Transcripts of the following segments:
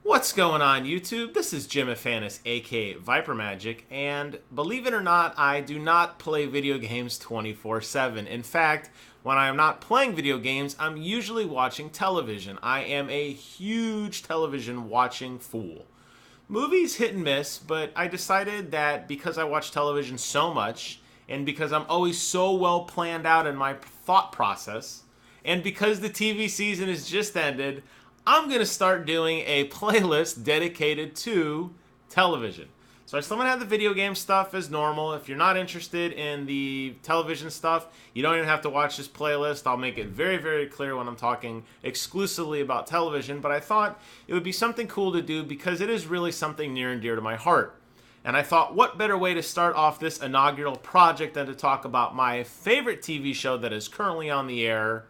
What's going on, YouTube? This is Jim Afanis, aka Viper Magic, and believe it or not, I do not play video games 24/7. In fact, when I am not playing video games, I'm usually watching television. I am a huge television watching fool. Movies hit and miss, but I decided that because I watch television so much, and because I'm always so well planned out in my thought process, and because the TV season has just ended, I'm going to start doing a playlist dedicated to television. So I still going to have the video game stuff as normal. If you're not interested in the television stuff, you don't even have to watch this playlist. I'll make it very, very clear when I'm talking exclusively about television. But I thought it would be something cool to do because it is really something near and dear to my heart. And I thought, what better way to start off this inaugural project than to talk about my favorite TV show that is currently on the air,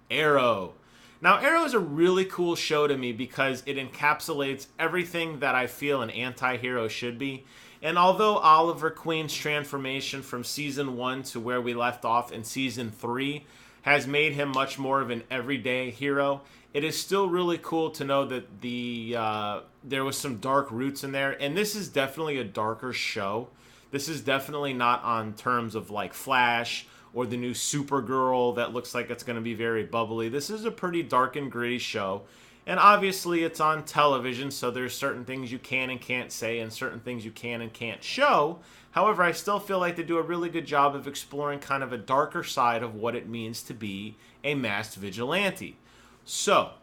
Arrow. Now, Arrow is a really cool show to me because it encapsulates everything that I feel an anti-hero should be. And although Oliver Queen's transformation from Season 1 to where we left off in Season 3 has made him much more of an everyday hero, it is still really cool to know that there was some dark roots in there. And this is definitely a darker show. This is definitely not on terms of like Flash or the new Supergirl that looks like it's going to be very bubbly. This is a pretty dark and gritty show. And obviously it's on television, so there's certain things you can and can't say and certain things you can and can't show. However, I still feel like they do a really good job of exploring kind of a darker side of what it means to be a masked vigilante. So,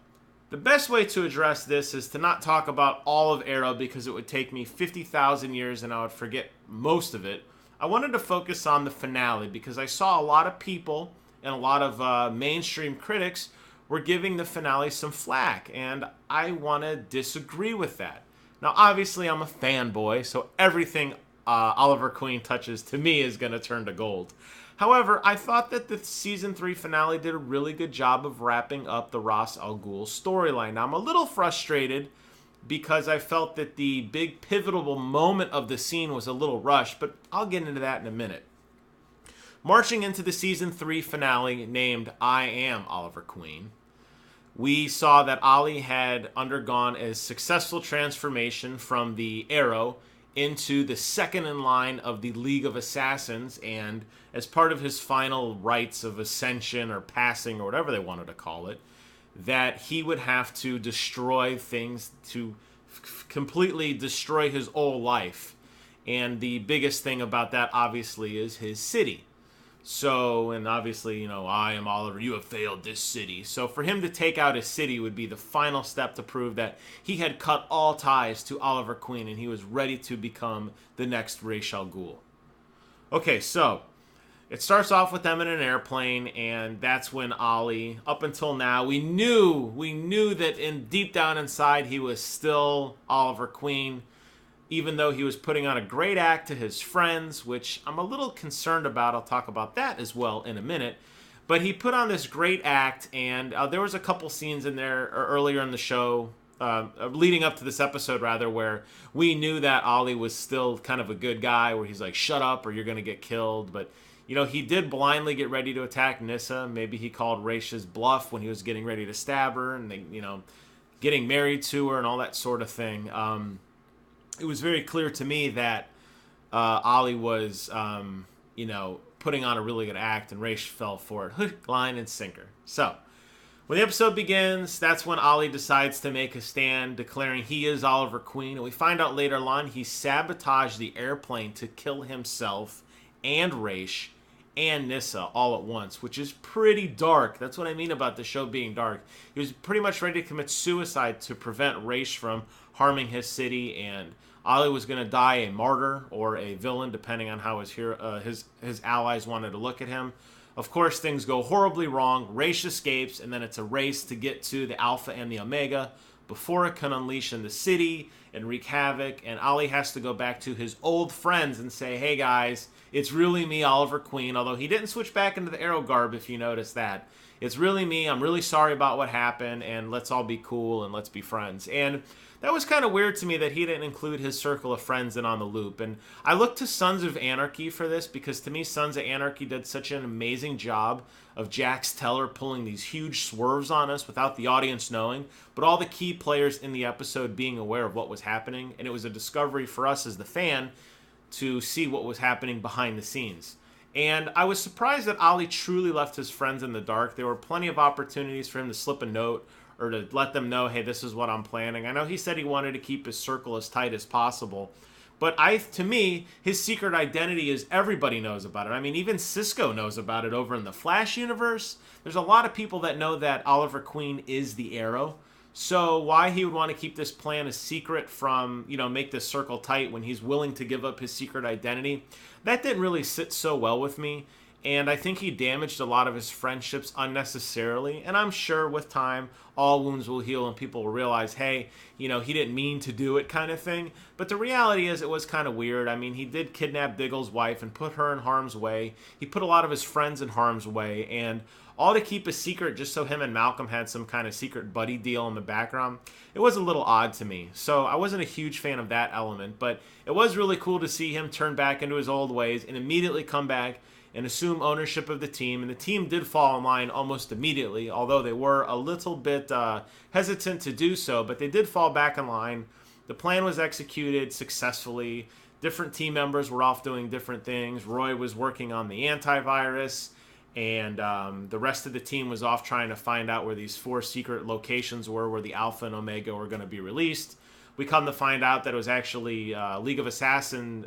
the best way to address this is to not talk about all of Arrow because it would take me 50,000 years and I would forget most of it. I wanted to focus on the finale because I saw a lot of people and a lot of mainstream critics were giving the finale some flack, and I want to disagree with that. Now, obviously, I'm a fanboy, so everything Oliver Queen touches to me is going to turn to gold. However, I thought that the Season 3 finale did a really good job of wrapping up the Ra's al Ghul storyline. Now, I'm a little frustrated because I felt that the big pivotal moment of the scene was a little rushed, but I'll get into that in a minute. Marching into the Season 3 finale named I Am Oliver Queen, we saw that Ollie had undergone a successful transformation from the Arrow into the second in line of the League of Assassins, and as part of his final rites of ascension or passing or whatever they wanted to call it, that he would have to destroy things to completely destroy his old life. And the biggest thing about that, obviously, is his city. So, and obviously, I am Oliver, you have failed this city. So for him to take out his city would be the final step to prove that he had cut all ties to Oliver Queen and he was ready to become the next Ra's al Ghul. Okay, so it starts off with them in an airplane, and that's when Ollie, up until now, we knew that deep down inside he was still Oliver Queen, even though he was putting on a great act to his friends, which I'm a little concerned about. I'll talk about that as well in a minute. But he put on this great act, and there was a couple scenes in there earlier in the show, leading up to this episode rather, where we knew that Ollie was still kind of a good guy, where he's like, shut up or you're going to get killed. But he did blindly get ready to attack Nyssa. Maybe he called Raisha's bluff when he was getting ready to stab her and, getting married to her and all that sort of thing. It was very clear to me that Ollie was, putting on a really good act, and Raish fell for it. Hook, line, and sinker. So, when the episode begins, that's when Ollie decides to make a stand, declaring he is Oliver Queen. And we find out later on he sabotaged the airplane to kill himself and Raish and Nyssa all at once, which is pretty dark. That's what I mean about the show being dark. He was pretty much ready to commit suicide to prevent Raish from harming his city, and Ollie was going to die a martyr or a villain, depending on how his allies wanted to look at him. Of course, things go horribly wrong. Raish escapes, and then it's a race to get to the Alpha and the Omega before it can unleash in the city and wreak havoc. And Ollie has to go back to his old friends and say, hey guys, it's really me, Oliver Queen. Although he didn't switch back into the Arrow garb, if you notice that. It's really me. I'm really sorry about what happened, and let's all be cool and let's be friends. And that was kind of weird to me that he didn't include his circle of friends in on the loop. And I look to Sons of Anarchy for this because to me, Sons of Anarchy did such an amazing job of Jax Teller pulling these huge swerves on us without the audience knowing, but all the key players in the episode being aware of what was happening. And it was a discovery for us as the fan to see what was happening behind the scenes. And I was surprised that Ollie truly left his friends in the dark. There were plenty of opportunities for him to slip a note or to let them know, hey, this is what I'm planning. I know he said he wanted to keep his circle as tight as possible. But to me, his secret identity is everybody knows about it. I mean, even Cisco knows about it over in the Flash universe. There's a lot of people that know that Oliver Queen is the Arrow. So why he would want to keep this plan a secret from, make this circle tight when he's willing to give up his secret identity, that didn't really sit so well with me. And I think he damaged a lot of his friendships unnecessarily. And I'm sure with time, all wounds will heal and people will realize, hey, he didn't mean to do it kind of thing. But the reality is it was kind of weird. I mean, he did kidnap Diggle's wife and put her in harm's way. He put a lot of his friends in harm's way. And all to keep a secret just so him and Malcolm had some kind of secret buddy deal in the background. It was a little odd to me. So I wasn't a huge fan of that element. But it was really cool to see him turn back into his old ways and immediately come back and assume ownership of the team. And the team did fall in line almost immediately, although they were a little bit hesitant to do so. But they did fall back in line. The plan was executed successfully. Different team members were off doing different things. Roy was working on the antivirus. And the rest of the team was off trying to find out where these 4 secret locations were where the Alpha and Omega were going to be released. We come to find out that it was actually League of Assassin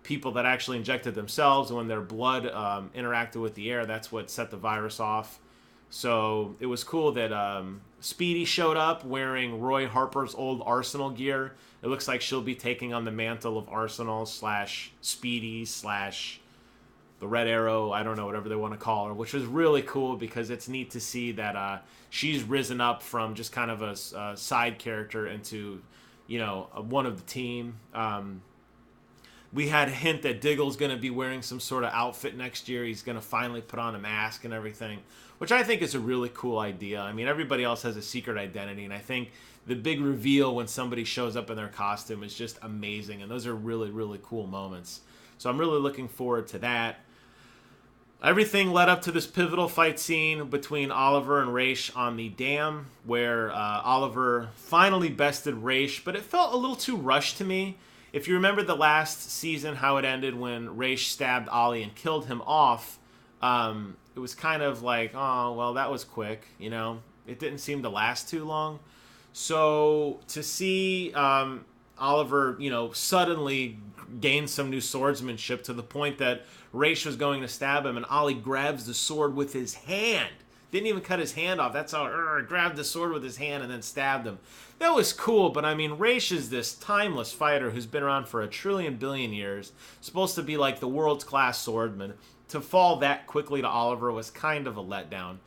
people that actually injected themselves. And when their blood interacted with the air, that's what set the virus off. So it was cool that Speedy showed up wearing Roy Harper's old Arsenal gear. It looks like she'll be taking on the mantle of Arsenal / Speedy / the Red Arrow, I don't know, whatever they want to call her, which was really cool because it's neat to see that she's risen up from just kind of a side character into, one of the team. We had a hint that Diggle's going to be wearing some sort of outfit next year. He's going to finally put on a mask and everything, which I think is a really cool idea. I mean, everybody else has a secret identity, and I think the big reveal when somebody shows up in their costume is just amazing, and those are really, really cool moments. So I'm really looking forward to that. Everything led up to this pivotal fight scene between Oliver and Raish on the dam, where Oliver finally bested Raish, but it felt a little too rushed to me. If you remember the last season, how it ended when Raish stabbed Ollie and killed him off, it was kind of like, oh, well, that was quick, It didn't seem to last too long. So to see Oliver, suddenly gain some new swordsmanship to the point that Raish was going to stab him, and Ollie grabs the sword with his hand. Didn't even cut his hand off. That's how grabbed the sword with his hand and then stabbed him. That was cool, but I mean, Raish is this timeless fighter who's been around for 1 trillion billion years, supposed to be like the world's class swordsman. To fall that quickly to Oliver was kind of a letdown.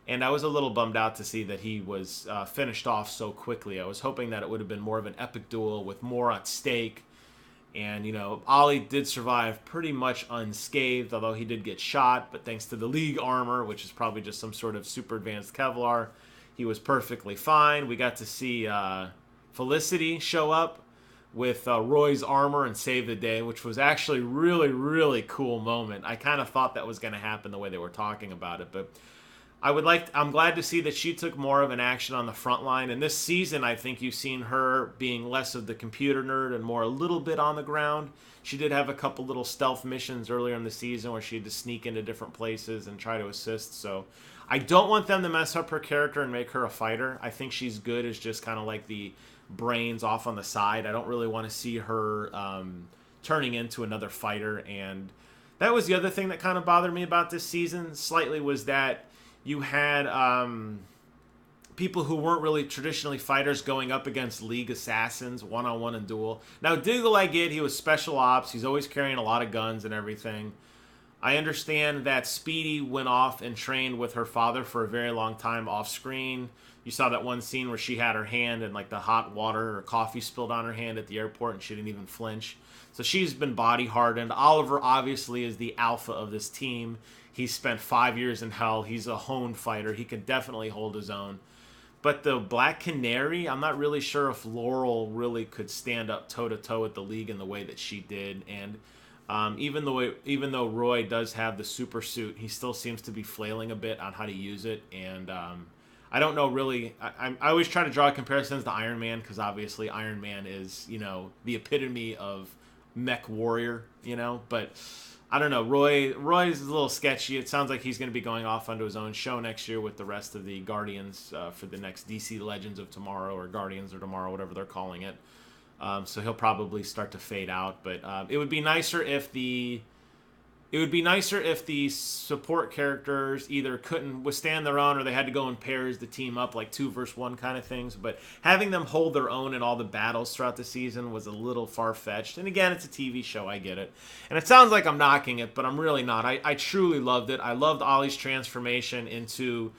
And I was a little bummed out to see that he was finished off so quickly. I was hoping that it would have been more of an epic duel with more at stake. And, Ollie did survive pretty much unscathed, although he did get shot. But thanks to the League armor, which is probably just some sort of super advanced Kevlar, he was perfectly fine. We got to see Felicity show up with Roy's armor and save the day, which was actually really, really cool moment. I kind of thought that was going to happen the way they were talking about it, but I'm glad to see that she took more of an action on the front line. And this season, I think you've seen her being less of the computer nerd and more a little bit on the ground. She did have a couple little stealth missions earlier in the season where she had to sneak into different places and try to assist. So I don't want them to mess up her character and make her a fighter. I think she's good as just kind of like the brains off on the side. I don't really want to see her turning into another fighter. And that was the other thing that kind of bothered me about this season slightly, was that you had people who weren't really traditionally fighters going up against League Assassins one-on-one and duel. Now, Diggle, I get, he was special ops. He's always carrying a lot of guns and everything. I understand that Speedy went off and trained with her father for a very long time off screen. You saw that one scene where she had her hand and like the hot water or coffee spilled on her hand at the airport and she didn't even flinch. So she's been body hardened. Oliver obviously is the alpha of this team. He's spent 5 years in hell. He's a honed fighter. He can definitely hold his own. But the Black Canary, I'm not really sure if Laurel really could stand up toe-to-toe with the League in the way that she did. And even though Roy does have the super suit, he still seems to be flailing a bit on how to use it. And I don't know really. I always try to draw comparisons to Iron Man because obviously Iron Man is, the epitome of mech warrior, But I don't know. Roy's a little sketchy. It sounds like he's going to be going off onto his own show next year with the rest of the Guardians for the next DC Legends of Tomorrow or Guardians of Tomorrow, whatever they're calling it. So he'll probably start to fade out. But it would be nicer if the support characters either couldn't withstand their own or they had to go in pairs to team up, like 2 versus 1 kind of things. But having them hold their own in all the battles throughout the season was a little far-fetched. And again, it's a TV show, I get it. And it sounds like I'm knocking it, but I'm really not. I truly loved it. I loved Ollie's transformation into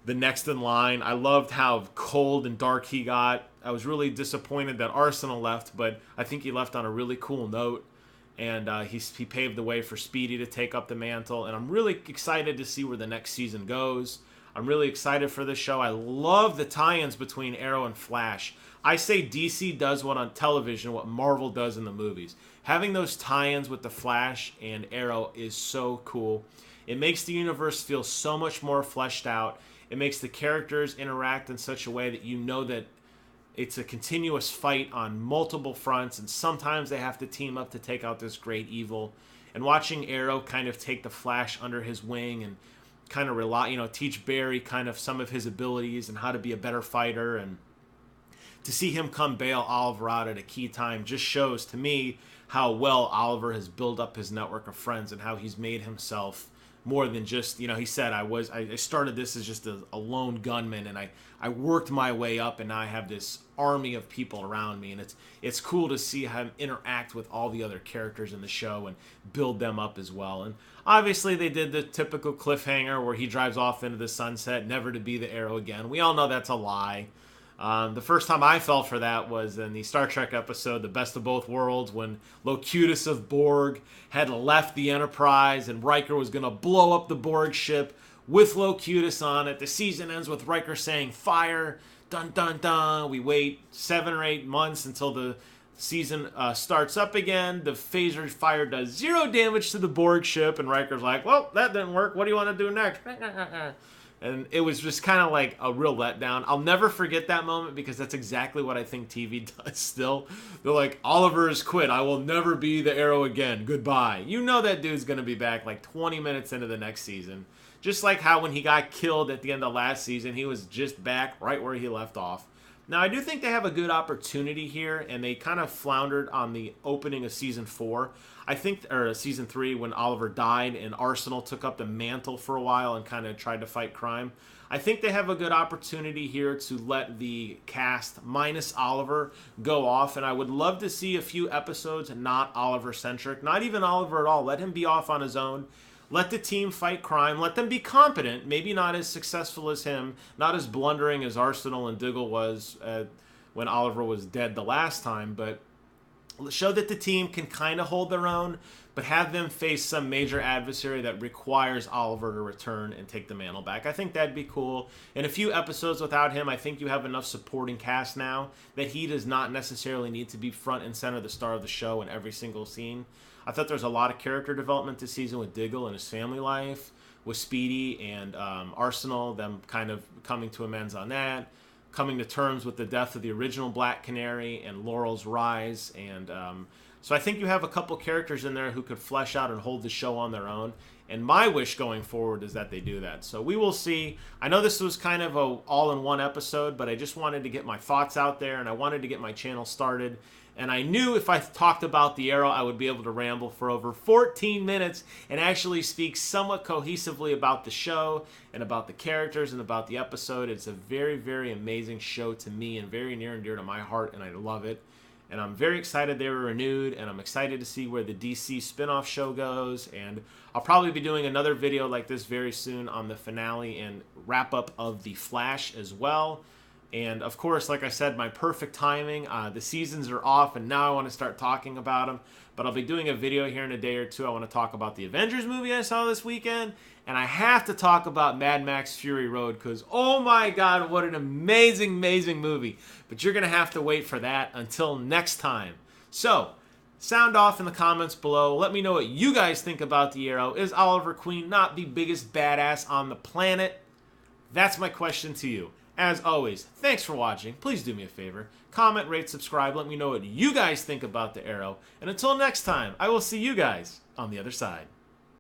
the next in line. I loved how cold and dark he got. I was really disappointed that Arsenal left, but I think he left on a really cool note. And he paved the way for Speedy to take up the mantle. And I'm really excited to see where the next season goes. I'm really excited for this show. I love the tie-ins between Arrow and Flash. I say DC does what on television, what Marvel does in the movies. Having those tie-ins with the Flash and Arrow is so cool. It makes the universe feel so much more fleshed out. It makes the characters interact in such a way that you know that it's a continuous fight on multiple fronts, and sometimes they have to team up to take out this great evil. And watching Arrow kind of take the Flash under his wing and kind of teach Barry kind of some of his abilities and how to be a better fighter, and to see him come bail Oliver out at a key time just shows to me how well Oliver has built up his network of friends and how he's made himself more than just, he said, I started this as just a lone gunman, and I worked my way up, and now I have this army of people around me, and it's cool to see him interact with all the other characters in the show and build them up as well. And obviously they did the typical cliffhanger where he drives off into the sunset, never to be the Arrow again. We all know that's a lie. The first time I fell for that was in the Star Trek episode, The Best of Both Worlds, when Locutus of Borg had left the Enterprise and Riker was going to blow up the Borg ship with Locutus on it. The season ends with Riker saying, "Fire, dun dun dun." We wait 7 or 8 months until the season starts up again. The phaser fire does 0 damage to the Borg ship, and Riker's like, "Well, that didn't work. What do you want to do next?" And it was just kind of like a real letdown. I'll never forget that moment because that's exactly what I think TV does still. They're like, "Oliver has quit. I will never be the Arrow again. Goodbye." You know that dude's going to be back like 20 minutes into the next season. Just like how when he got killed at the end of last season, he was just back right where he left off. Now, I do think they have a good opportunity here, and they kind of floundered on the opening of Season 4. Or Season 3, when Oliver died and Arsenal took up the mantle for a while and kind of tried to fight crime. I think they have a good opportunity here to let the cast, minus Oliver, go off, and I would love to see a few episodes not Oliver-centric, not even Oliver at all. Let him be off on his own. Let the team fight crime. Let them be competent. Maybe not as successful as him. Not as blundering as Arsenal and Diggle was when Oliver was dead the last time. But show that the team can kind of hold their own. But have them face some major adversary that requires Oliver to return and take the mantle back. I think that'd be cool. In a few episodes without him, I think you have enough supporting cast now that he does not necessarily need to be front and center, the star of the show in every single scene. I thought there was a lot of character development this season with Diggle and his family life, with Speedy and Arsenal, them kind of coming to amends on that, coming to terms with the death of the original Black Canary and Laurel's rise. And so I think you have a couple characters in there who could flesh out and hold the show on their own. And my wish going forward is that they do that. So we will see. I know this was kind of a all-in-one episode, but I just wanted to get my thoughts out there, and I wanted to get my channel started. And I knew if I talked about the Arrow, I would be able to ramble for over 14 minutes and actually speak somewhat cohesively about the show and about the characters and about the episode. It's a very, very amazing show to me and very near and dear to my heart, and I love it. and I'm very excited they were renewed, and I'm excited to see where the DC spin-off show goes, and I'll probably be doing another video like this very soon on the finale and wrap-up of The Flash as well. And of course, like I said, my perfect timing, the seasons are off, and now I want to start talking about them. But I'll be doing a video here in a day or two. I want to talk about the Avengers movie I saw this weekend, and I have to talk about Mad Max Fury Road, because oh my god, what an amazing, amazing movie. But you're going to have to wait for that until next time. So, sound off in the comments below. Let me know what you guys think about the Arrow. Is Oliver Queen not the biggest badass on the planet? That's my question to you. As always, thanks for watching. Please do me a favor. Comment, rate, subscribe. Let me know what you guys think about the Arrow. And until next time, I will see you guys on the other side.